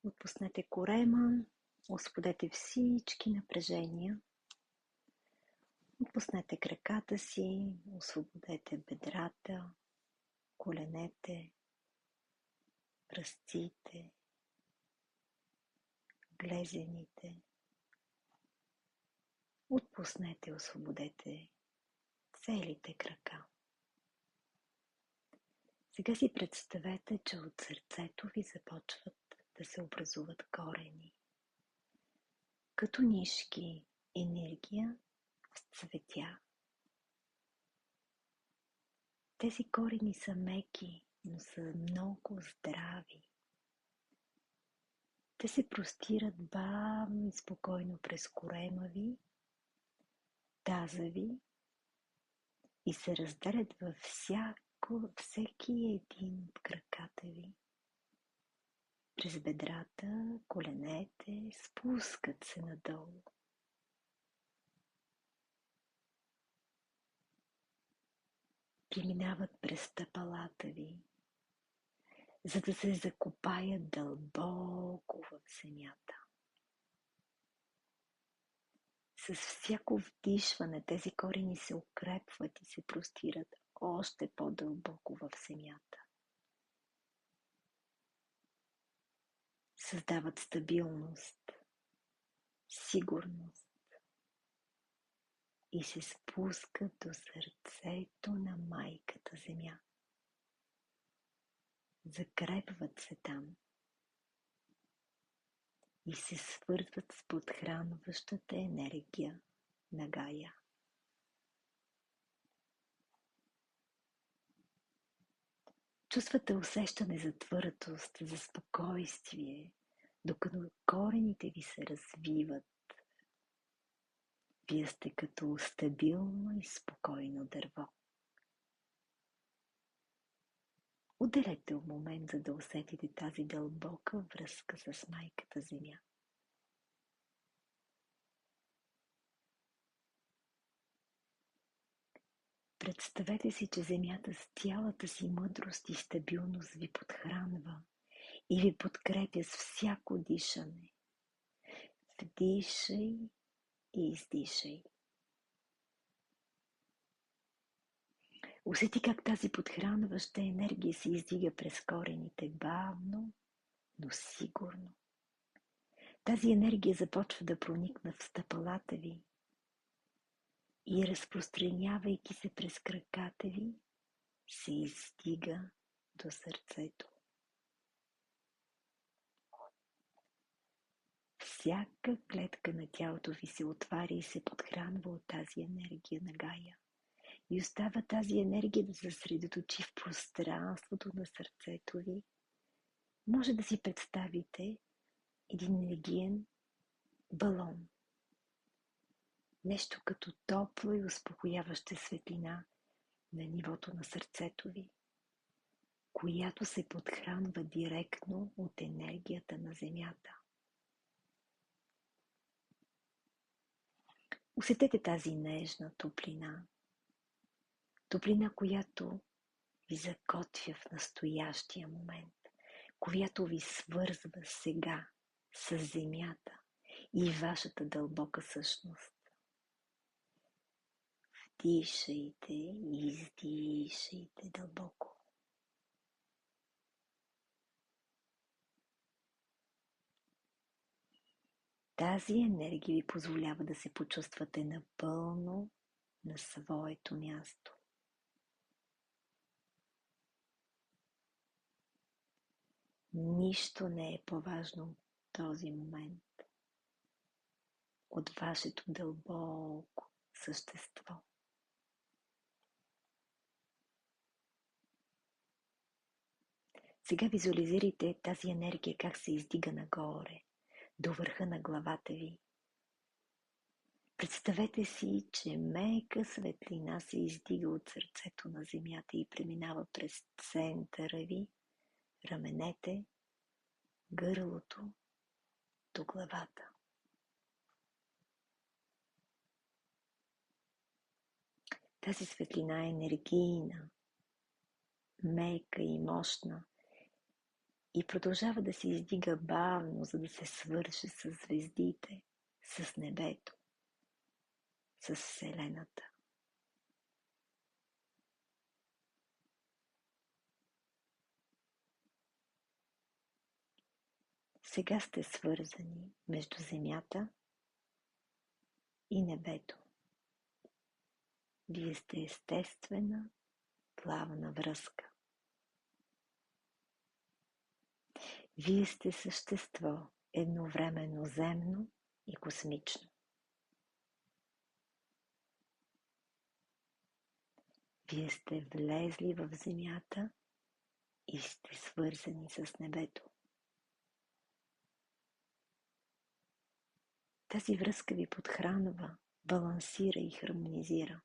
Отпуснете корема, освободете всички напрежения. Отпуснете краката си, освободете бедрата, коленете, пръстците, глезените. Отпуснете и освободете целите крака. Сега си представете, че от сърцето ви започват да се образуват корени. Като нишки енергия в цветя. Тези корени са меки, но са много здрави. Те се простират бавно и спокойно през корема ви, таза ви и се разделят във всеки един от краката ви. През бедрата, коленете, спускат се надолу. Преминават през стъпалата ви, за да се закопаят дълбоко в земята. С всяко вдишване тези корени се укрепват и се простират още по-дълбоко в земята. Създават стабилност, сигурност и се спускат до сърцето на майката земя. Закрепват се там и се свързват с подхранващата енергия на Гая. Чувствате усещане за твърдост, за спокойствие, докато корените ви се развиват. Вие сте като стабилно и спокойно дърво. Отделете момент, за да усетите тази дълбока връзка с майката земя. Представете си, че земята с цялата си мъдрост и стабилност ви подхранва и ви подкрепя с всяко дишане. Вдишай и издишай. Усети как тази подхранваща енергия се издига през корените бавно, но сигурно. Тази енергия започва да проникна в стъпалата ви и, разпространявайки се през краката ви, се издига до сърцето. Всяка клетка на тялото ви се отваря и се подхранва от тази енергия на Гая. И остава тази енергия да се съсредоточи в пространството на сърцето ви. Може да си представите един енергиен балон. Нещо като топла и успокояваща светлина на нивото на сърцето ви, която се подхранва директно от енергията на Земята. Усетете тази нежна топлина. Топлина, която ви заготвя в настоящия момент, която ви свързва сега с Земята и вашата дълбока същност. Вдишайте и издишайте дълбоко. Тази енергия ви позволява да се почувствате напълно на своето място. Нищо не е по-важно от този момент, от вашето дълбоко същество. Сега визуализирайте тази енергия как се издига нагоре, до върха на главата ви. Представете си, че мека светлина се издига от сърцето на Земята и преминава през центъра ви, раменете, гърлото до главата. Тази светлина е енергийна, мека и мощна и продължава да се издига бавно, за да се свърже с звездите, с небето, с Вселената. Сега сте свързани между Земята и небето. Вие сте естествена, плавна връзка. Вие сте същество едновременно земно и космично. Вие сте влезли в Земята и сте свързани с небето. Тази връзка ви подхранва, балансира и хармонизира.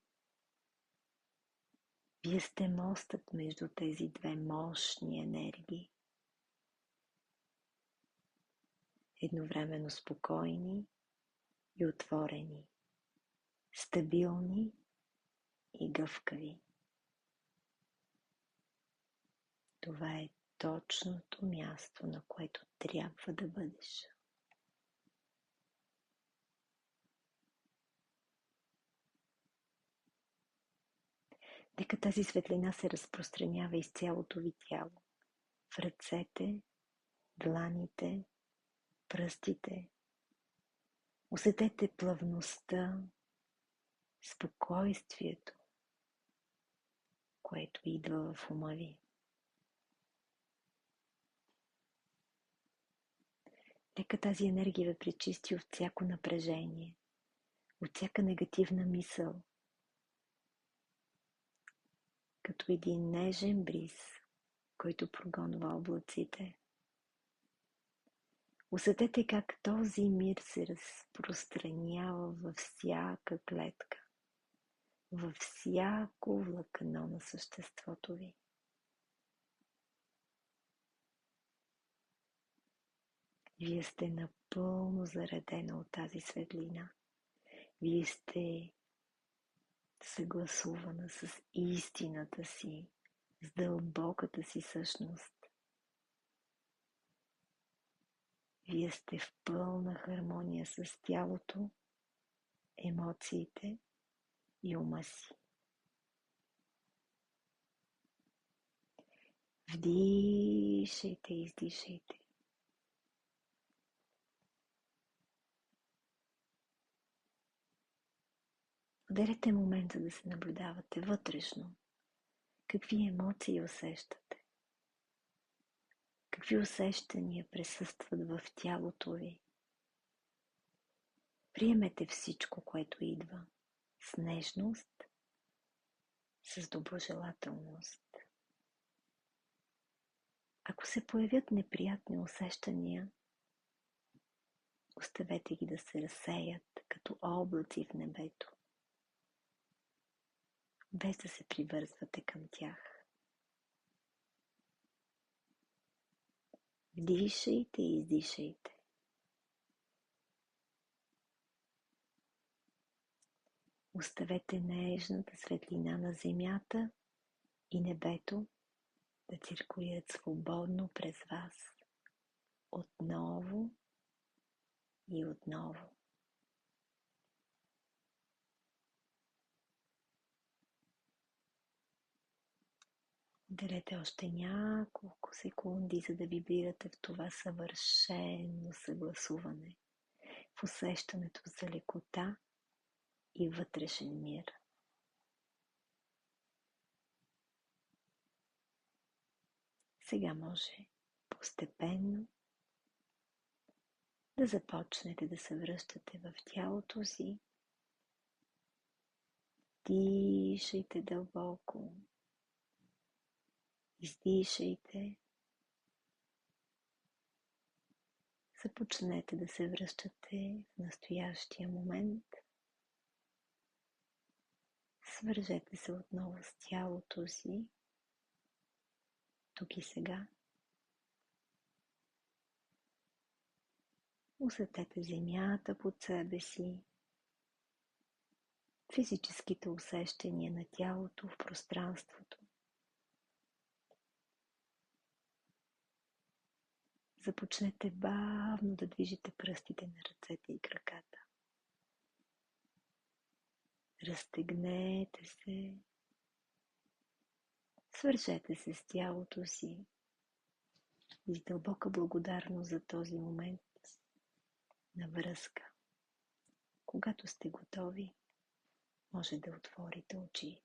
Вие сте мостът между тези две мощни енергии. Едновременно спокойни и отворени, стабилни и гъвкави. Това е точното място, на което трябва да бъдеш. Нека тази светлина се разпространява из цялото ви тяло, в ръцете, дланите, пръстите. Усетете плавността, спокойствието, което идва в ума ви. Нека тази енергия ви пречисти от всяко напрежение, от всяка негативна мисъл, като един нежен бриз, който прогонва облаците. Усетете как този мир се разпространява във всяка клетка, във всяко влакно на съществото ви. Вие сте напълно заредена от тази светлина. Вие сте съгласувана с истината си, с дълбоката си същност. Вие сте в пълна хармония с тялото, емоциите и ума си. Вдишайте и издишайте. Отделете момента да се наблюдавате вътрешно. Какви емоции усещате? Какви усещания присъстват в тялото ви? Приемете всичко, което идва с нежност, с доброжелателност. Ако се появят неприятни усещания, оставете ги да се разсеят като облаци в небето, без да се привързвате към тях. Вдишайте и издишайте. Оставете нежната светлина на земята и небето да циркулират свободно през вас. Отново и отново. Отделете още няколко секунди, за да вибрирате в това съвършено съгласуване, в усещането за лекота и вътрешен мир. Сега може постепенно да започнете да се връщате в тялото си. Дишайте дълбоко. Издишайте. Започнете да се връщате в настоящия момент. Свържете се отново с тялото си, тук и сега. Усетете земята под себе си, физическите усещания на тялото в пространството. Започнете бавно да движите пръстите на ръцете и краката. Разтегнете се. Свържете се с тялото си и с дълбока благодарност за този момент на връзка. Когато сте готови, може да отворите очи.